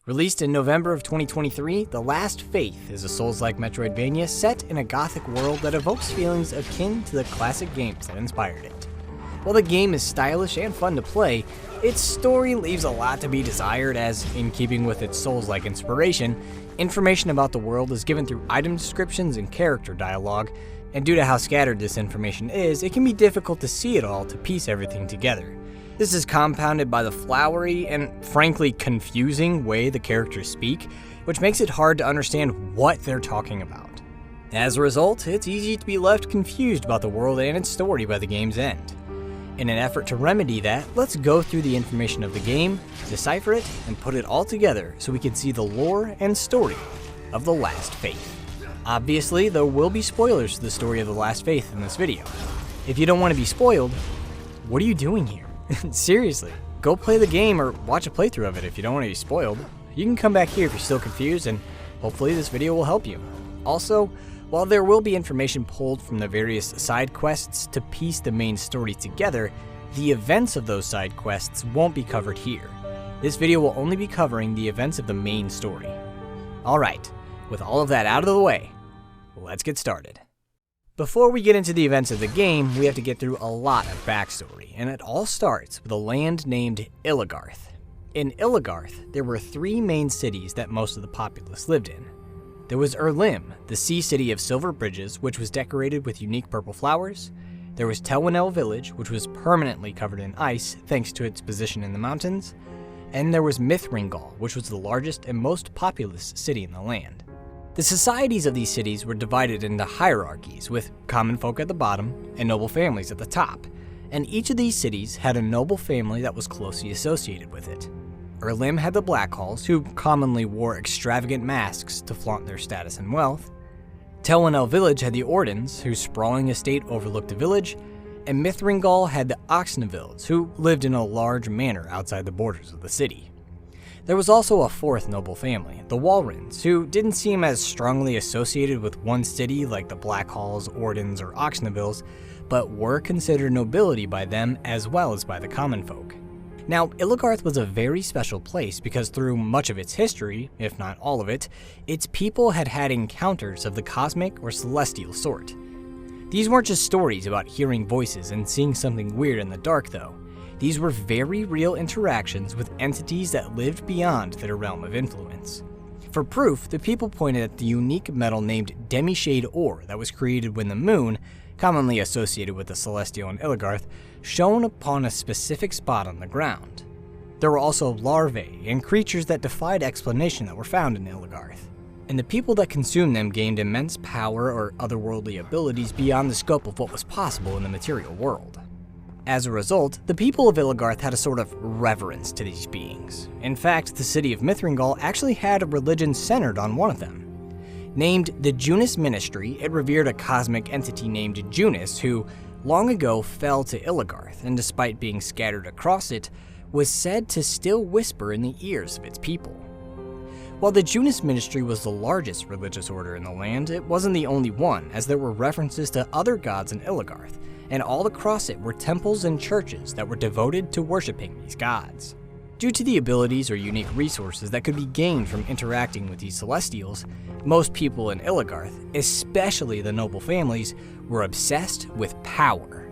Released in November of 2023, The Last Faith is a Souls-like metroidvania set in a gothic world that evokes feelings akin to the classic games that inspired it. While the game is stylish and fun to play, its story leaves a lot to be desired as, in keeping with its Souls-like inspiration, information about the world is given through item descriptions and character dialogue, and due to how scattered this information is, it can be difficult to see it all to piece everything together. This is compounded by the flowery and frankly confusing way the characters speak, which makes it hard to understand what they're talking about. As a result, it's easy to be left confused about the world and its story by the game's end. In an effort to remedy that, let's go through the information of the game, decipher it, and put it all together so we can see the lore and story of The Last Faith. Obviously, there will be spoilers to the story of The Last Faith in this video. If you don't want to be spoiled, what are you doing here? Seriously, go play the game or watch a playthrough of it if you don't want to be spoiled. You can come back here if you're still confused, and hopefully this video will help you. Also, while there will be information pulled from the various side quests to piece the main story together, the events of those side quests won't be covered here. This video will only be covering the events of the main story. Alright, with all of that out of the way, let's get started. Before we get into the events of the game, we have to get through a lot of backstory, and it all starts with a land named Illigarth. In Illigarth, there were three main cities that most of the populace lived in. There was Erlim, the sea city of silver bridges, which was decorated with unique purple flowers. There was Telwynel village, which was permanently covered in ice thanks to its position in the mountains. And there was Mithringal, which was the largest and most populous city in the land. The societies of these cities were divided into hierarchies, with common folk at the bottom and noble families at the top, and each of these cities had a noble family that was closely associated with it. Erlim had the Blackhalls, who commonly wore extravagant masks to flaunt their status and wealth. Telwynel village had the Ordens, whose sprawling estate overlooked the village, and Mithringal had the Oxnevilles, who lived in a large manor outside the borders of the city. There was also a fourth noble family, the Walrens, who didn't seem as strongly associated with one city like the Blackhalls, Ordens, or Oxnevilles, but were considered nobility by them as well as by the common folk. Now, Illigarth was a very special place because through much of its history, if not all of it, its people had had encounters of the cosmic or celestial sort. These weren't just stories about hearing voices and seeing something weird in the dark, though. These were very real interactions with entities that lived beyond their realm of influence. For proof, the people pointed at the unique metal named Demishade ore that was created when the moon, commonly associated with the celestial in Illigarth, shone upon a specific spot on the ground. There were also larvae and creatures that defied explanation that were found in Illigarth, and the people that consumed them gained immense power or otherworldly abilities beyond the scope of what was possible in the material world. As a result, the people of Illigarth had a sort of reverence to these beings. In fact, the city of Mithringal actually had a religion centered on one of them. Named the Junis Ministry, it revered a cosmic entity named Junis who, long ago, fell to Illigarth, and despite being scattered across it, was said to still whisper in the ears of its people. While the Junis Ministry was the largest religious order in the land, it wasn't the only one, as there were references to other gods in Illigarth, and all across it were temples and churches that were devoted to worshipping these gods. Due to the abilities or unique resources that could be gained from interacting with these celestials, most people in Illigarth, especially the noble families, were obsessed with power.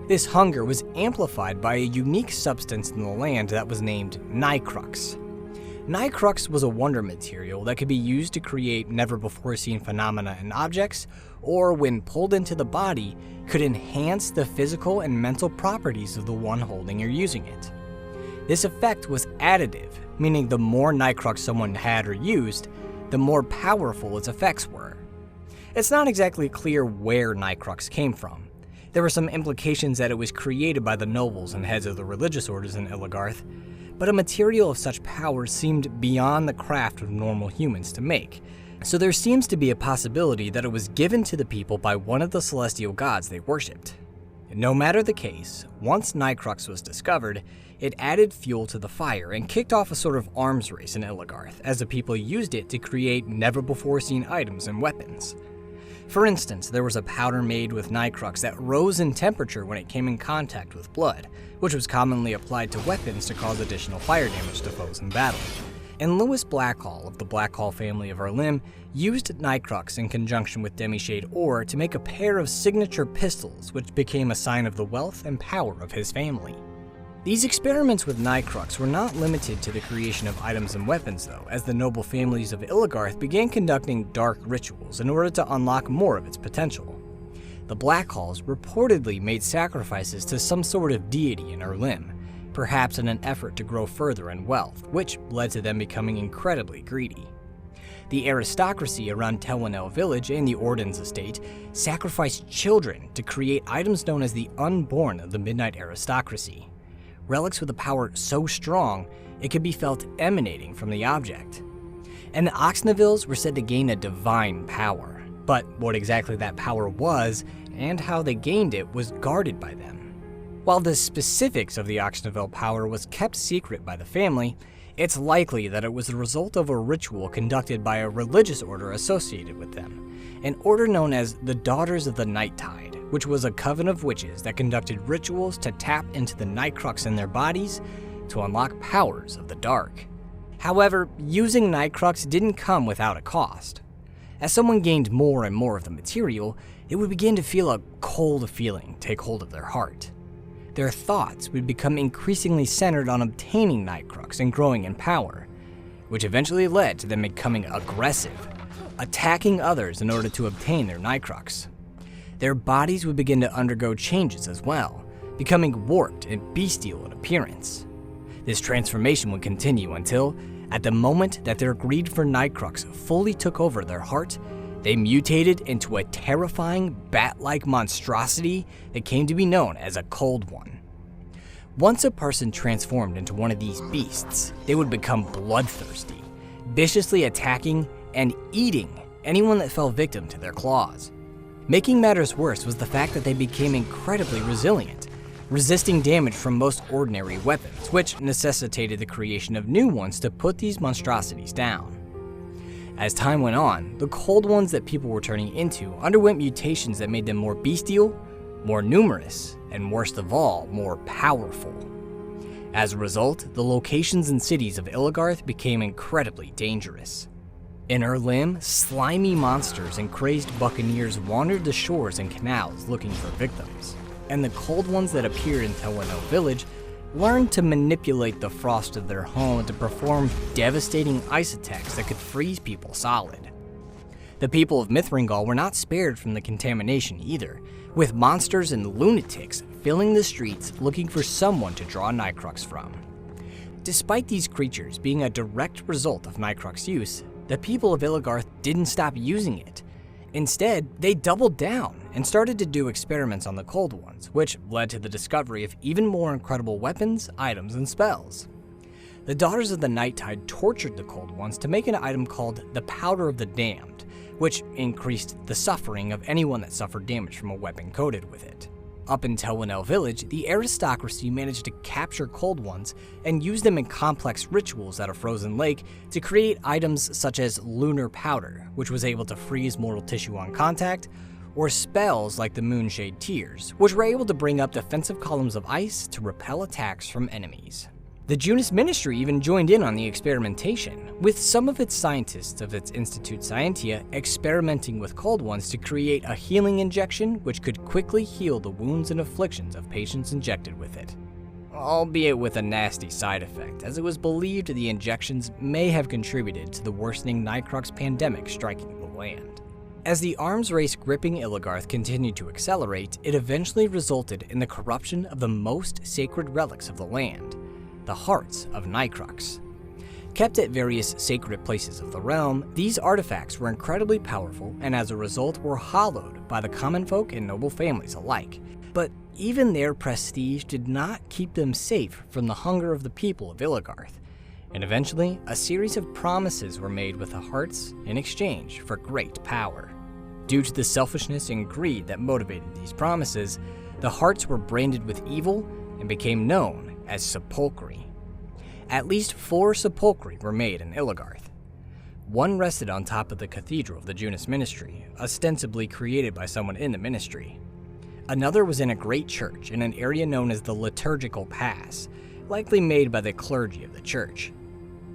This hunger was amplified by a unique substance in the land that was named Nycrux. Nycrux was a wonder material that could be used to create never-before-seen phenomena and objects, or when pulled into the body, could enhance the physical and mental properties of the one holding or using it. This effect was additive, meaning the more Nycrux someone had or used, the more powerful its effects were. It's not exactly clear where Nycrux came from. There were some implications that it was created by the nobles and heads of the religious orders in Illigarth, but a material of such power seemed beyond the craft of normal humans to make, so there seems to be a possibility that it was given to the people by one of the celestial gods they worshipped. No matter the case, once Nycrux was discovered, it added fuel to the fire and kicked off a sort of arms race in Illigarth, as the people used it to create never-before-seen items and weapons. For instance, there was a powder made with Nycrux that rose in temperature when it came in contact with blood, which was commonly applied to weapons to cause additional fire damage to foes in battle. And Louis Blackhall of the Blackhall family of Erlim used Nycrux in conjunction with Demishade ore to make a pair of signature pistols, which became a sign of the wealth and power of his family. These experiments with Nycrux were not limited to the creation of items and weapons though, as the noble families of Illigarth began conducting dark rituals in order to unlock more of its potential. The Blackhalls reportedly made sacrifices to some sort of deity in Erlim, perhaps in an effort to grow further in wealth, which led to them becoming incredibly greedy. The aristocracy around Telwanel village and the Orden's estate sacrificed children to create items known as the Unborn of the Midnight Aristocracy, relics with a power so strong it could be felt emanating from the object. And the Oxnavilles were said to gain a divine power, but what exactly that power was and how they gained it was guarded by them. While the specifics of the Oxnaville power was kept secret by the family, it's likely that it was the result of a ritual conducted by a religious order associated with them, an order known as the Daughters of the Night Tide, which was a coven of witches that conducted rituals to tap into the Nycrux in their bodies to unlock powers of the dark. However, using Nycrux didn't come without a cost. As someone gained more and more of the material, it would begin to feel a cold feeling take hold of their heart. Their thoughts would become increasingly centered on obtaining Nycrux and growing in power, which eventually led to them becoming aggressive, attacking others in order to obtain their Nycrux. Their bodies would begin to undergo changes as well, becoming warped and bestial in appearance. This transformation would continue until, at the moment that their greed for Nycrux fully took over their heart, they mutated into a terrifying bat-like monstrosity that came to be known as a Cold One. Once a person transformed into one of these beasts, they would become bloodthirsty, viciously attacking and eating anyone that fell victim to their claws. Making matters worse was the fact that they became incredibly resilient, resisting damage from most ordinary weapons, which necessitated the creation of new ones to put these monstrosities down. As time went on, the Cold Ones that people were turning into underwent mutations that made them more bestial, more numerous, and worst of all, more powerful. As a result, the locations and cities of Illigarth became incredibly dangerous. In Erlim, slimy monsters and crazed buccaneers wandered the shores and canals looking for victims, and the Cold Ones that appeared in Telwanel village learned to manipulate the frost of their home to perform devastating ice attacks that could freeze people solid. The people of Mithringal were not spared from the contamination either, with monsters and lunatics filling the streets looking for someone to draw Nycrux from. Despite these creatures being a direct result of Nycrux use, the people of Illigarth didn't stop using it. Instead, they doubled down and started to do experiments on the Cold Ones, which led to the discovery of even more incredible weapons, items, and spells. The Daughters of the Night Tide tortured the Cold Ones to make an item called the Powder of the Damned, which increased the suffering of anyone that suffered damage from a weapon coated with it. Up in Telwanel village, the aristocracy managed to capture Cold Ones and use them in complex rituals at a frozen lake to create items such as Lunar Powder, which was able to freeze mortal tissue on contact, or spells like the Moonshade Tears, which were able to bring up defensive columns of ice to repel attacks from enemies. The Junis Ministry even joined in on the experimentation, with some of its scientists of its institute Scientia experimenting with Cold Ones to create a healing injection which could quickly heal the wounds and afflictions of patients injected with it. Albeit with a nasty side effect, as it was believed the injections may have contributed to the worsening Nycrux pandemic striking the land. As the arms race gripping Illigarth continued to accelerate, it eventually resulted in the corruption of the most sacred relics of the land, the hearts of Nycrux. Kept at various sacred places of the realm, these artifacts were incredibly powerful and as a result were hallowed by the common folk and noble families alike. But even their prestige did not keep them safe from the hunger of the people of Illigarth, and eventually a series of promises were made with the hearts in exchange for great power. Due to the selfishness and greed that motivated these promises, the hearts were branded with evil and became known as Sepolcri. At least 4 Sepolcri were made in Illigarth. One rested on top of the cathedral of the Junis Ministry, ostensibly created by someone in the ministry. Another was in a great church in an area known as the Liturgical Pass, likely made by the clergy of the church.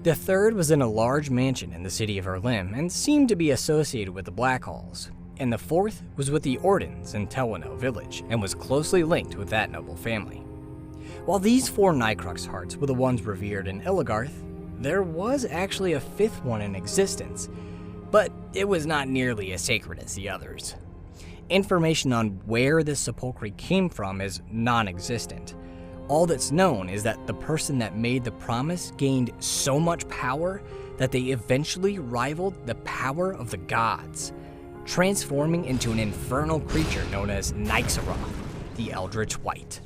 The third was in a large mansion in the city of Erlim and seemed to be associated with the Black Halls. And the fourth was with the Ordens in Telwano village and was closely linked with that noble family. While these 4 Nycrux hearts were the ones revered in Illigarth, there was actually a 5th one in existence, but it was not nearly as sacred as the others. Information on where this Sepolcri came from is non-existent. All that's known is that the person that made the promise gained so much power that they eventually rivaled the power of the gods, transforming into an infernal creature known as Nycrux, the Eldritch White.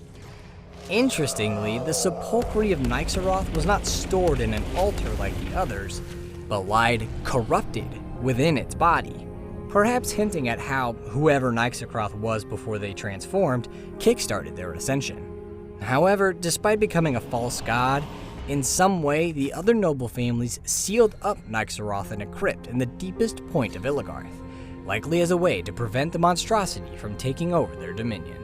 Interestingly, the Sepolcri of Nycrux was not stored in an altar like the others, but lied corrupted within its body, perhaps hinting at how whoever Nycrux was before they transformed kickstarted their ascension. However, despite becoming a false god, in some way the other noble families sealed up Nycrux in a crypt in the deepest point of Illigarth, likely as a way to prevent the monstrosity from taking over their dominion.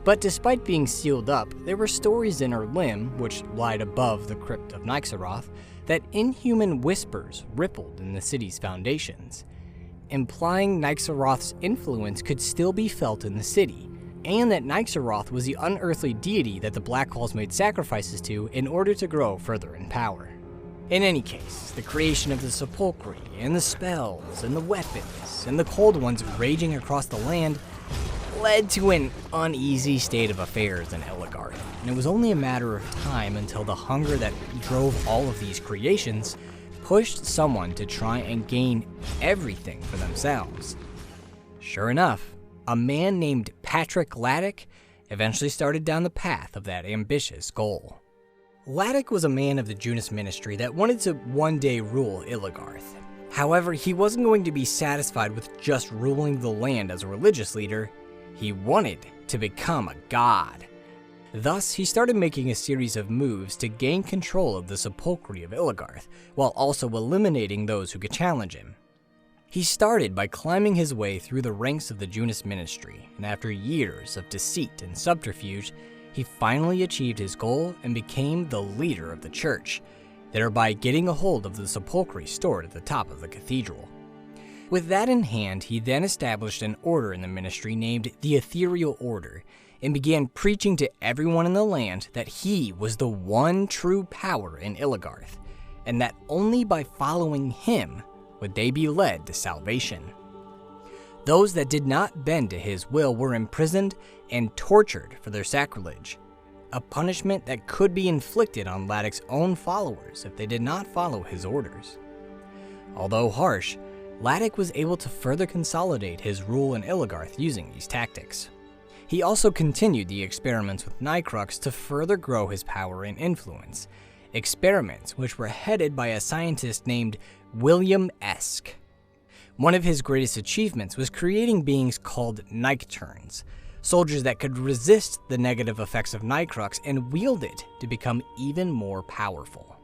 But despite being sealed up, there were stories in Erlim, which lied above the crypt of Nycrux, that inhuman whispers rippled in the city's foundations, implying Nycrux's influence could still be felt in the city, and that Nycrux was the unearthly deity that the Black Halls made sacrifices to in order to grow further in power. In any case, the creation of the Sepolcri, and the spells, and the weapons, and the Cold Ones raging across the land led to an uneasy state of affairs in Illigarth, and it was only a matter of time until the hunger that drove all of these creations pushed someone to try and gain everything for themselves. Sure enough, a man named Patrick Laddick eventually started down the path of that ambitious goal. Laddick was a man of the Junis ministry that wanted to one day rule Illigarth. However, he wasn't going to be satisfied with just ruling the land as a religious leader. He wanted to become a god. Thus, he started making a series of moves to gain control of the Sepolcri of Illigarth, while also eliminating those who could challenge him. He started by climbing his way through the ranks of the Junis ministry, and after years of deceit and subterfuge, he finally achieved his goal and became the leader of the church, thereby getting a hold of the Sepolcri stored at the top of the cathedral. With that in hand, he then established an order in the ministry named the Ethereal Order, and began preaching to everyone in the land that he was the one true power in Illigarth, and that only by following him would they be led to salvation. Those that did not bend to his will were imprisoned and tortured for their sacrilege, a punishment that could be inflicted on Laddick's own followers if they did not follow his orders. Although harsh, Laddick was able to further consolidate his rule in Illigarth using these tactics. He also continued the experiments with Nycrux to further grow his power and influence, experiments which were headed by a scientist named William Esk. One of his greatest achievements was creating beings called Nycturns, soldiers that could resist the negative effects of Nycrux and wield it to become even more powerful.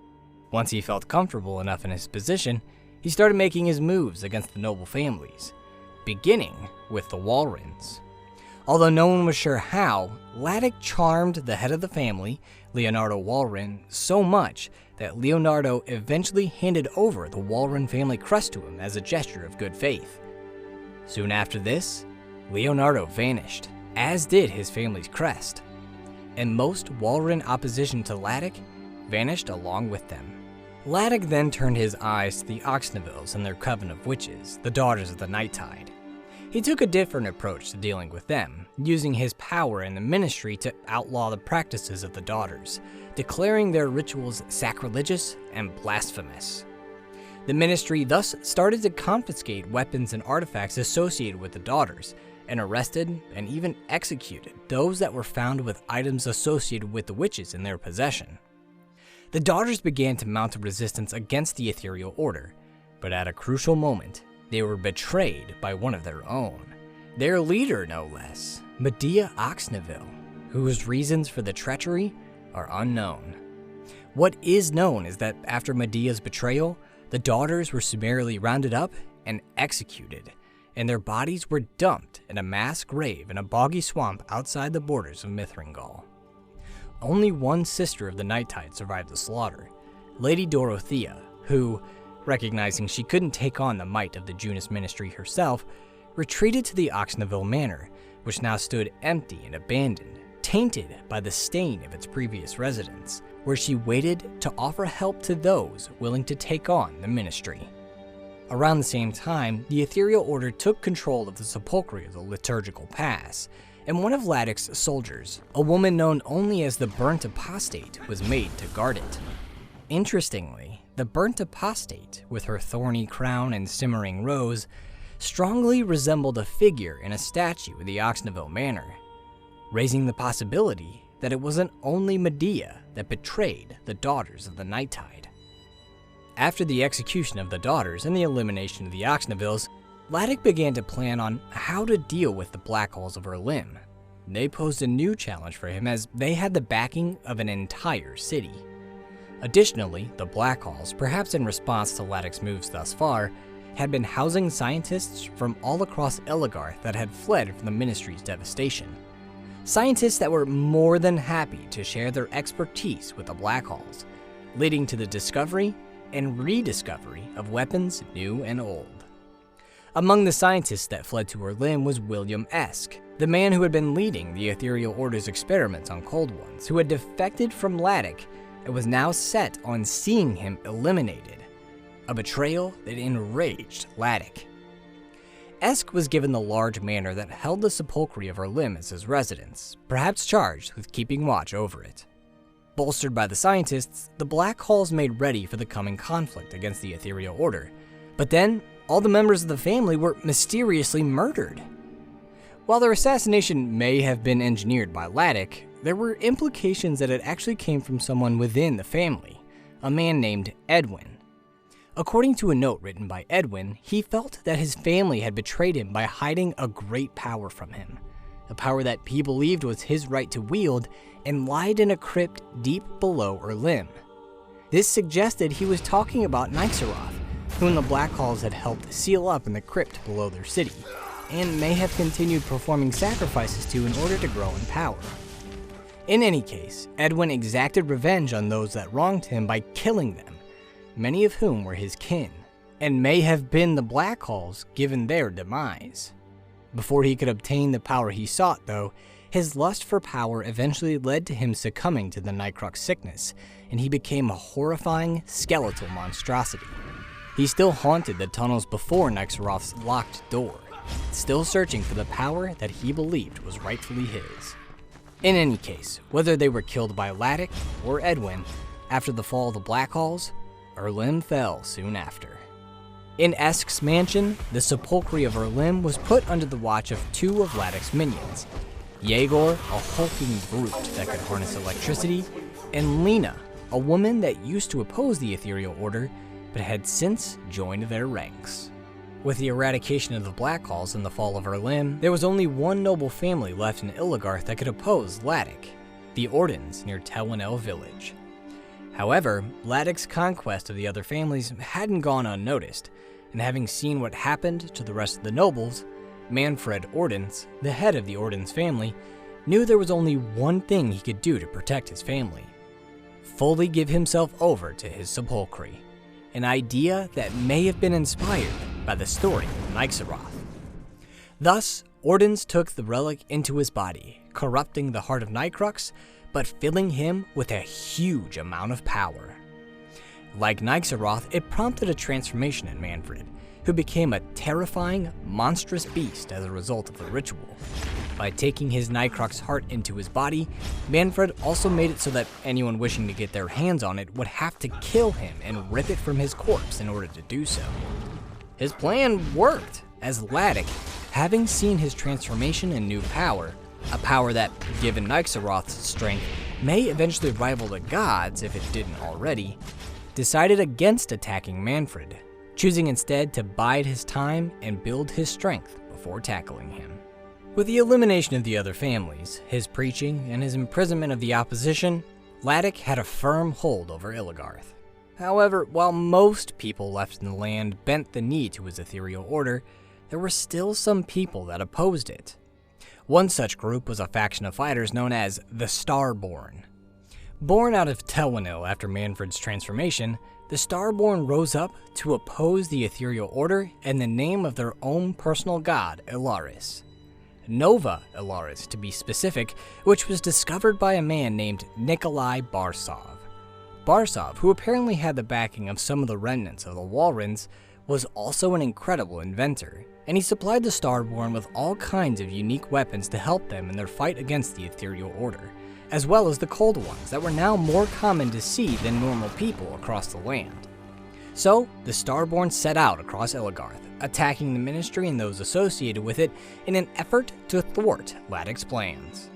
Once he felt comfortable enough in his position, he started making his moves against the noble families, beginning with the Walrens. Although no one was sure how, Laddick charmed the head of the family, Leonardo Walren, so much that Leonardo eventually handed over the Walren family crest to him as a gesture of good faith. Soon after this, Leonardo vanished, as did his family's crest, and most Walren opposition to Laddick vanished along with them. Laddick then turned his eyes to the Oxnevilles and their coven of witches, the Daughters of the Night Tide. He took a different approach to dealing with them, using his power in the ministry to outlaw the practices of the Daughters, declaring their rituals sacrilegious and blasphemous. The ministry thus started to confiscate weapons and artifacts associated with the Daughters, and arrested and even executed those that were found with items associated with the witches in their possession. The Daughters began to mount a resistance against the Ethereal Order, but at a crucial moment, they were betrayed by one of their own, their leader no less, Medea Oxneville, whose reasons for the treachery are unknown. What is known is that after Medea's betrayal, the Daughters were summarily rounded up and executed, and their bodies were dumped in a mass grave in a boggy swamp outside the borders of Mithringal. Only one sister of the Night Tide survived the slaughter, Lady Dorothea, who, recognizing she couldn't take on the might of the Junus ministry herself, retreated to the Oxneville Manor, which now stood empty and abandoned, tainted by the stain of its previous residents, where she waited to offer help to those willing to take on the ministry. Around the same time, the Ethereal Order took control of the Sepolcri of the Liturgical Pass, and one of Laddick's soldiers, a woman known only as the Burnt Apostate, was made to guard it. Interestingly, the Burnt Apostate, with her thorny crown and simmering rose, strongly resembled a figure in a statue in the Oxneville Manor, raising the possibility that it wasn't only Medea that betrayed the Daughters of the Night Tide. After the execution of the Daughters and the elimination of the Oxnevilles, Laddick began to plan on how to deal with the Black Halls of Erlim. They posed a new challenge for him as they had the backing of an entire city. Additionally, the Black Halls, perhaps in response to Laddick's moves thus far, had been housing scientists from all across Ellegarth that had fled from the Ministry's devastation. Scientists that were more than happy to share their expertise with the Black Halls, leading to the discovery and rediscovery of weapons new and old. Among the scientists that fled to Erlim was William Esk, the man who had been leading the Ethereal Order's experiments on Cold Ones, who had defected from Laddick and was now set on seeing him eliminated, a betrayal that enraged Laddick. Esk was given the large manor that held the Sepolcri of Erlim as his residence, perhaps charged with keeping watch over it. Bolstered by the scientists, the Black Halls made ready for the coming conflict against the Ethereal Order, but then all the members of the family were mysteriously murdered. While their assassination may have been engineered by Laddick, there were implications that it actually came from someone within the family, a man named Edwin. According to a note written by Edwin, he felt that his family had betrayed him by hiding a great power from him, a power that he believed was his right to wield and lied in a crypt deep below Erlim. This suggested he was talking about Nycrux, whom the Black Halls had helped seal up in the crypt below their city, and may have continued performing sacrifices to in order to grow in power. In any case, Edwin exacted revenge on those that wronged him by killing them, many of whom were his kin, and may have been the Black Halls given their demise. Before he could obtain the power he sought, though, his lust for power eventually led to him succumbing to the Nycrux sickness, and he became a horrifying skeletal monstrosity. He still haunted the tunnels before Nycrux's locked door, still searching for the power that he believed was rightfully his. In any case, whether they were killed by Laddick or Edwin, after the fall of the Black Halls, Erlim fell soon after. In Esk's mansion, the Sepolcri of Erlim was put under the watch of two of Laddick's minions, Yegor, a hulking brute that could harness electricity, and Lena, a woman that used to oppose the Ethereal Order, but had since joined their ranks. With the eradication of the Black Halls and the fall of Erlim, there was only one noble family left in Illigarth that could oppose Laddick, the Ordens near Telwynell village. However, Laddick's conquest of the other families hadn't gone unnoticed, and having seen what happened to the rest of the nobles, Manfred Ordens, the head of the Ordens family, knew there was only one thing he could do to protect his family: fully give himself over to his Sepolcri, an idea that may have been inspired by the story of Nycrux. Thus, Ordens took the relic into his body, corrupting the heart of Nycrux, but filling him with a huge amount of power. Like Nycrux, it prompted a transformation in Manfred, who became a terrifying, monstrous beast as a result of the ritual. By taking his Nycrux heart into his body, Manfred also made it so that anyone wishing to get their hands on it would have to kill him and rip it from his corpse in order to do so. His plan worked, as Laddick, having seen his transformation and new power, a power that, given Nycrux's strength, may eventually rival the gods if it didn't already, decided against attacking Manfred, choosing instead to bide his time and build his strength before tackling him. With the elimination of the other families, his preaching, and his imprisonment of the opposition, Laddick had a firm hold over Illigarth. However, while most people left in the land bent the knee to his ethereal order, there were still some people that opposed it. One such group was a faction of fighters known as the Starborn. Born out of Telwanil after Manfred's transformation, the Starborn rose up to oppose the Ethereal Order in the name of their own personal god, Ilaris. Nova Ilaris, to be specific, which was discovered by a man named Nikolai Barsov. Barsov, who apparently had the backing of some of the remnants of the Walrens, was also an incredible inventor, and he supplied the Starborn with all kinds of unique weapons to help them in their fight against the Ethereal Order, as well as the Cold Ones that were now more common to see than normal people across the land. So, the Starborn set out across Ellegarth, attacking the Ministry and those associated with it in an effort to thwart Laddick's plans.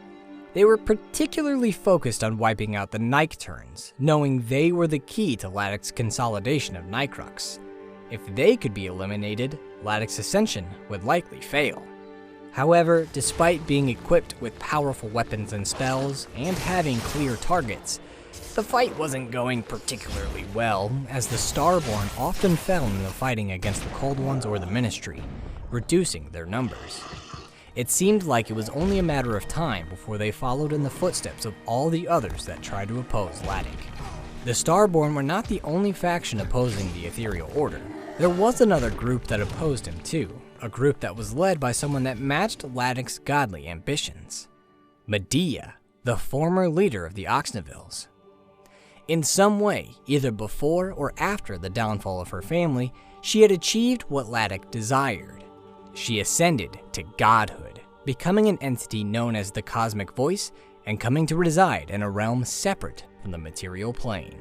They were particularly focused on wiping out the Nycturns, knowing they were the key to Laddick's consolidation of Nycrux. If they could be eliminated, Laddick's ascension would likely fail. However, despite being equipped with powerful weapons and spells, and having clear targets, the fight wasn't going particularly well, as the Starborn often fell in the fighting against the Cold Ones or the Ministry, reducing their numbers. It seemed like it was only a matter of time before they followed in the footsteps of all the others that tried to oppose Laddick. The Starborn were not the only faction opposing the Ethereal Order. There was another group that opposed him too, a group that was led by someone that matched Laddick's godly ambitions. Medea, the former leader of the Oxnevilles. In some way, either before or after the downfall of her family, she had achieved what Laddick desired. She ascended to godhood, becoming an entity known as the Cosmic Voice and coming to reside in a realm separate from the material plane.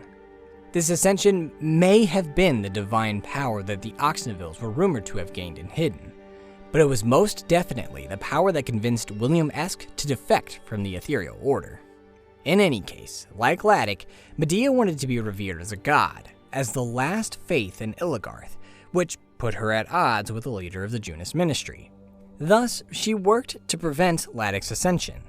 This ascension may have been the divine power that the Oxnevilles were rumored to have gained and hidden, but it was most definitely the power that convinced William Esk to defect from the Ethereal Order. In any case, like Laddick, Medea wanted to be revered as a god, as the last faith in Ellegarth, which put her at odds with the leader of the Junus Ministry. Thus, she worked to prevent Laddick's ascension.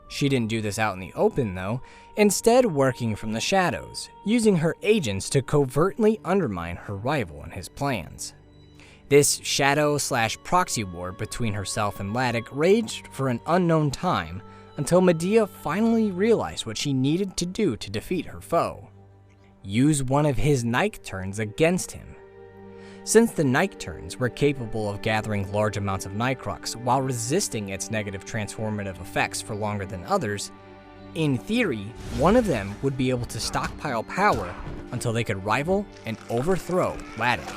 She didn't do this out in the open though, instead working from the shadows, using her agents to covertly undermine her rival and his plans. This shadow/proxy war between herself and Laddick raged for an unknown time, until Medea finally realized what she needed to do to defeat her foe. Use one of his Nycturns against him. Since the Nycturns were capable of gathering large amounts of Nycrux while resisting its negative transformative effects for longer than others, in theory, one of them would be able to stockpile power until they could rival and overthrow Laddick.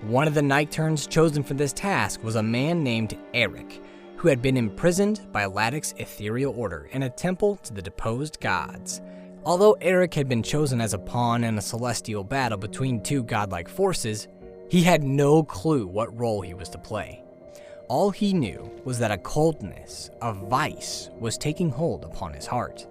One of the Nycturns chosen for this task was a man named Eric, who had been imprisoned by Laddick's Ethereal Order in a temple to the deposed gods. Although Eric had been chosen as a pawn in a celestial battle between two godlike forces, he had no clue what role he was to play. All he knew was that a coldness, a vice, was taking hold upon his heart.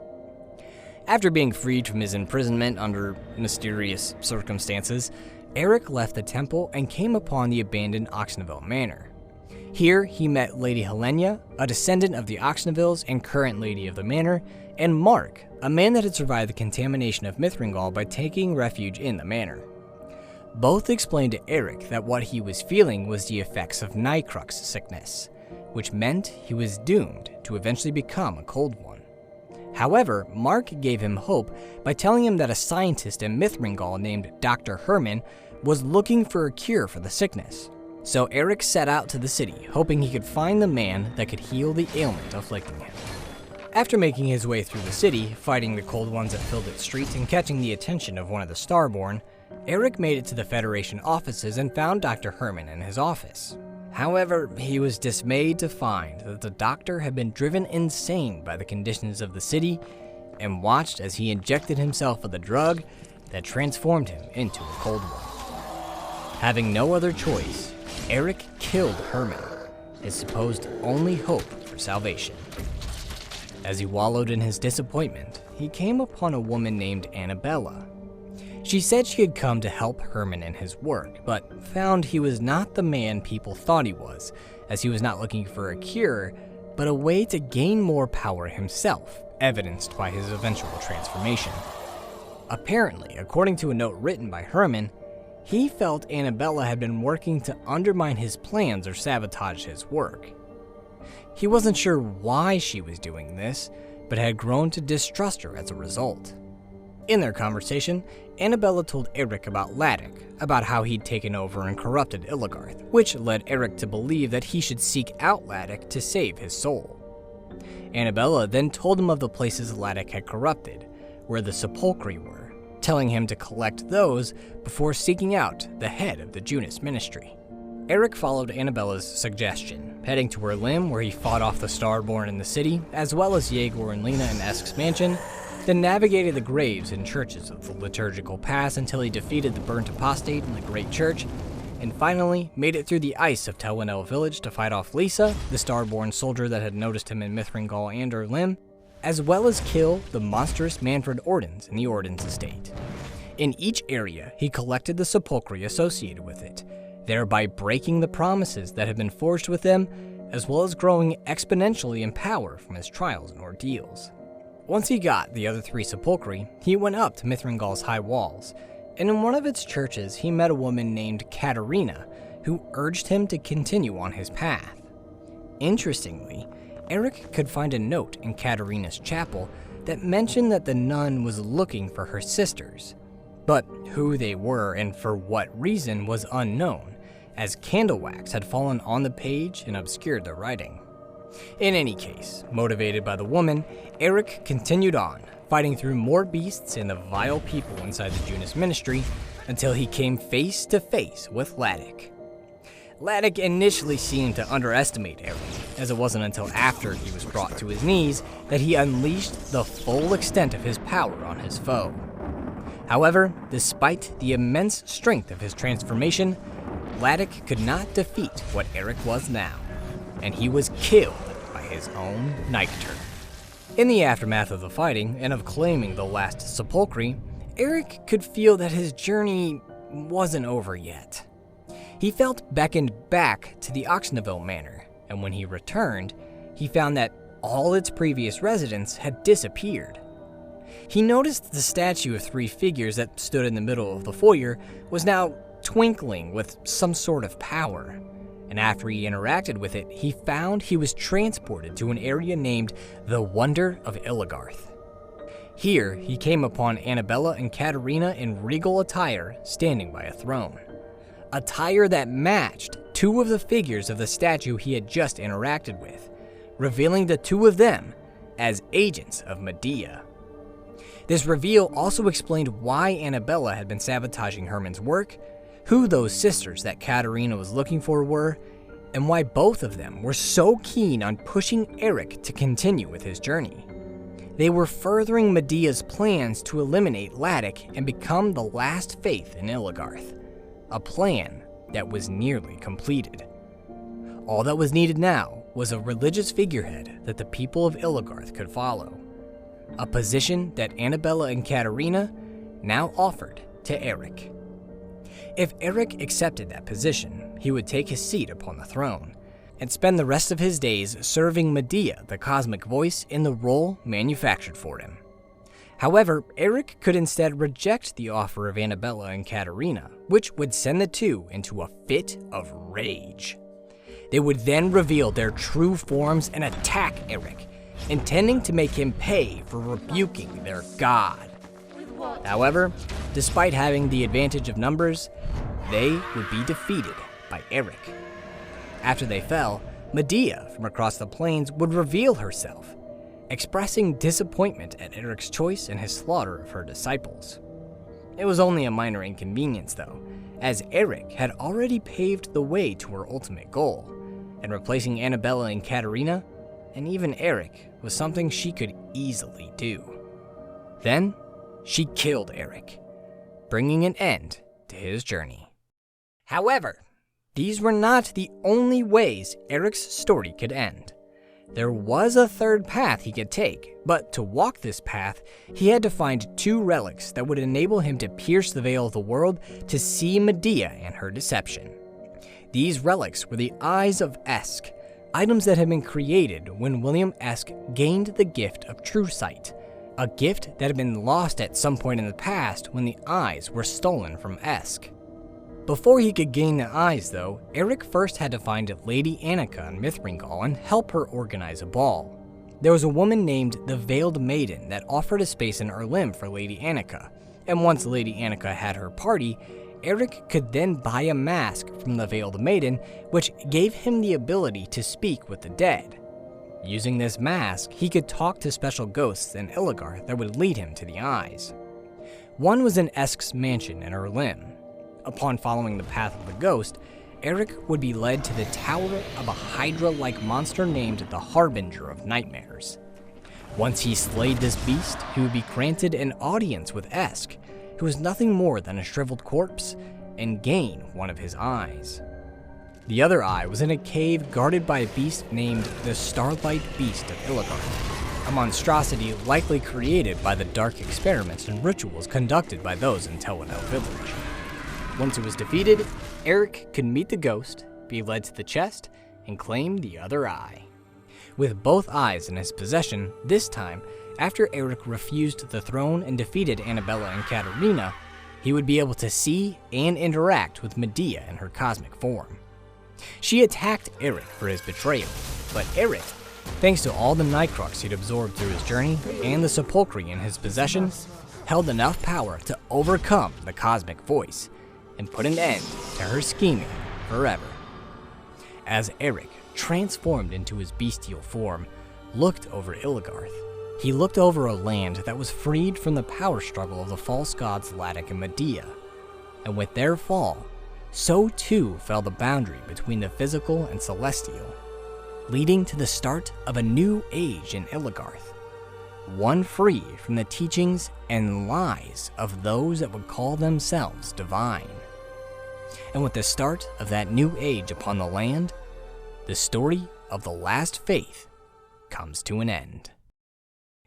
After being freed from his imprisonment under mysterious circumstances, Eric left the temple and came upon the abandoned Oxneville Manor. Here, he met Lady Helena, a descendant of the Oxnevilles and current lady of the manor, and Mark, a man that had survived the contamination of Mithringal by taking refuge in the manor. Both explained to Eric that what he was feeling was the effects of Nycrux sickness, which meant he was doomed to eventually become a Cold One. However, Mark gave him hope by telling him that a scientist in Mithringal named Dr. Herman was looking for a cure for the sickness. So Eric set out to the city, hoping he could find the man that could heal the ailment afflicting him. After making his way through the city, fighting the Cold Ones that filled its streets and catching the attention of one of the Starborn, Eric made it to the Federation offices and found Dr. Herman in his office. However, he was dismayed to find that the doctor had been driven insane by the conditions of the city and watched as he injected himself with a drug that transformed him into a Cold One. Having no other choice, Eric killed Herman, his supposed only hope for salvation. As he wallowed in his disappointment, he came upon a woman named Annabella. She said she had come to help Herman in his work, but found he was not the man people thought he was, as he was not looking for a cure, but a way to gain more power himself, evidenced by his eventual transformation. Apparently, according to a note written by Herman, he felt Annabella had been working to undermine his plans or sabotage his work. He wasn't sure why she was doing this, but had grown to distrust her as a result. In their conversation, Annabella told Eric about Laddick, about how he'd taken over and corrupted Illigarth, which led Eric to believe that he should seek out Laddick to save his soul. Annabella then told him of the places Laddick had corrupted, where the Sepolcri were, telling him to collect those before seeking out the head of the Junis ministry. Eric followed Annabella's suggestion, heading to her limb where he fought off the Starborn in the city, as well as Yegor and Lena in Esk's mansion, then navigated the graves and churches of the liturgical pass until he defeated the burnt apostate in the Great Church, and finally made it through the ice of Telwynel village to fight off Lisa, the Starborn soldier that had noticed him in Mithrangal and her limb, as well as kill the monstrous Manfred Ordens in the Ordens estate. In each area, he collected the Sepolcri associated with it, thereby breaking the promises that had been forged with them, as well as growing exponentially in power from his trials and ordeals. Once he got the other 3 Sepolcri, he went up to Mithrangal's high walls, and in one of its churches he met a woman named Katerina, who urged him to continue on his path. Interestingly, Eric could find a note in Katerina's chapel that mentioned that the nun was looking for her sisters, but who they were and for what reason was unknown, as candle wax had fallen on the page and obscured the writing. In any case, motivated by the woman, Eric continued on, fighting through more beasts and the vile people inside the Junis ministry until he came face to face with Laddick. Laddick initially seemed to underestimate Eric, as it wasn't until after he was brought to his knees that he unleashed the full extent of his power on his foe. However, despite the immense strength of his transformation, Laddick could not defeat what Eric was now, and he was killed by his own Nycrux. In the aftermath of the fighting and of claiming the last Sepolcri, Eric could feel that his journey wasn't over yet. He felt beckoned back to the Oxneville Manor, and when he returned, he found that all its previous residents had disappeared. He noticed the statue of 3 figures that stood in the middle of the foyer was now twinkling with some sort of power, and after he interacted with it, he found he was transported to an area named the Wonder of Illigarth. Here, he came upon Annabella and Katerina in regal attire standing by a throne. Attire that matched 2 of the figures of the statue he had just interacted with, revealing the 2 of them as agents of Medea. This reveal also explained why Annabella had been sabotaging Herman's work, who those sisters that Katerina was looking for were, and why both of them were so keen on pushing Eric to continue with his journey. They were furthering Medea's plans to eliminate Laddick and become the last faith in Illigarth, a plan that was nearly completed. All that was needed now was a religious figurehead that the people of Illigarth could follow, a position that Annabella and Katerina now offered to Eric. If Eric accepted that position, he would take his seat upon the throne and spend the rest of his days serving Medea, the cosmic voice, in the role manufactured for him. However, Eric could instead reject the offer of Annabella and Katerina, which would send the 2 into a fit of rage. They would then reveal their true forms and attack Eric, intending to make him pay for rebuking their god. However, despite having the advantage of numbers, they would be defeated by Eric. After they fell, Medea from across the plains would reveal herself, expressing disappointment at Eric's choice and his slaughter of her disciples. It was only a minor inconvenience though, as Eric had already paved the way to her ultimate goal, and replacing Annabella and Katerina, and even Eric, was something she could easily do. Then, she killed Eric, bringing an end to his journey. However, these were not the only ways Eric's story could end. There was a third path he could take, but to walk this path, he had to find 2 relics that would enable him to pierce the veil of the world to see Medea and her deception. These relics were the Eyes of Esk, items that had been created when William Esk gained the gift of true sight, a gift that had been lost at some point in the past when the eyes were stolen from Esk. Before he could gain the eyes though, Eric first had to find Lady Annika in Mithrangal and help her organize a ball. There was a woman named the Veiled Maiden that offered a space in Erlim for Lady Annika, and once Lady Annika had her party, Eric could then buy a mask from the Veiled Maiden, which gave him the ability to speak with the dead. Using this mask, he could talk to special ghosts in Iligarth that would lead him to the eyes. One was in Esk's mansion in Erlim. Upon following the path of the ghost, Eric would be led to the tower of a Hydra-like monster named the Harbinger of Nightmares. Once he slayed this beast, he would be granted an audience with Esk, who was nothing more than a shriveled corpse, and gain one of his eyes. The other eye was in a cave guarded by a beast named the Starlight Beast of Iligarth, a monstrosity likely created by the dark experiments and rituals conducted by those in Telenel village. Once it was defeated, Eric could meet the ghost, be led to the chest, and claim the other eye. With both eyes in his possession, this time, after Eric refused the throne and defeated Annabella and Katarina, he would be able to see and interact with Medea in her cosmic form. She attacked Eric for his betrayal, but Eric, thanks to all the Nycrux he'd absorbed through his journey and the Sepolcri in his possession, held enough power to overcome the cosmic voice and put an end to her scheming forever. As Eric, transformed into his bestial form, looked over Iligarth, he looked over a land that was freed from the power struggle of the false gods Ladik and Medea, and with their fall, so too fell the boundary between the physical and celestial, leading to the start of a new age in Iligarth, one free from the teachings and lies of those that would call themselves divine. And with the start of that new age upon the land, the story of the last faith comes to an end.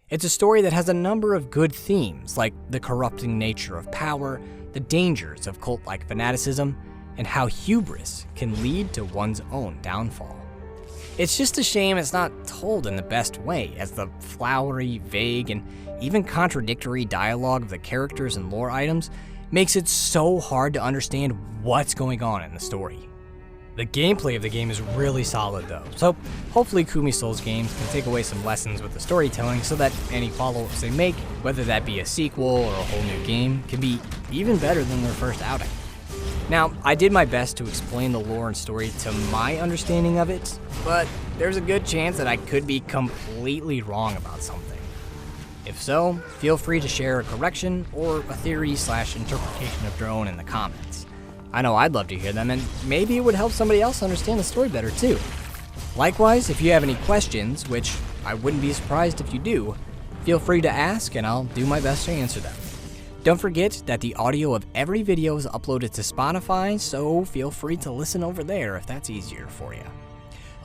It's a story that has a number of good themes, like the corrupting nature of power, the dangers of cult-like fanaticism, and how hubris can lead to one's own downfall. It's just a shame it's not told in the best way, as the flowery, vague, and even contradictory dialogue of the characters and lore items makes it so hard to understand what's going on in the story. The gameplay of the game is really solid though, so hopefully Kumi Souls games can take away some lessons with the storytelling so that any follow-ups they make, whether that be a sequel or a whole new game, can be even better than their first outing. Now, I did my best to explain the lore and story to my understanding of it, but there's a good chance that I could be completely wrong about something. If so, feel free to share a correction or a theory/interpretation of your own in the comments. I know I'd love to hear them, and maybe it would help somebody else understand the story better too. Likewise, if you have any questions, which I wouldn't be surprised if you do, feel free to ask and I'll do my best to answer them. Don't forget that the audio of every video is uploaded to Spotify, so feel free to listen over there if that's easier for you.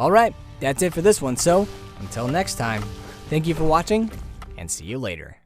Alright, that's it for this one, so until next time, thank you for watching, and see you later.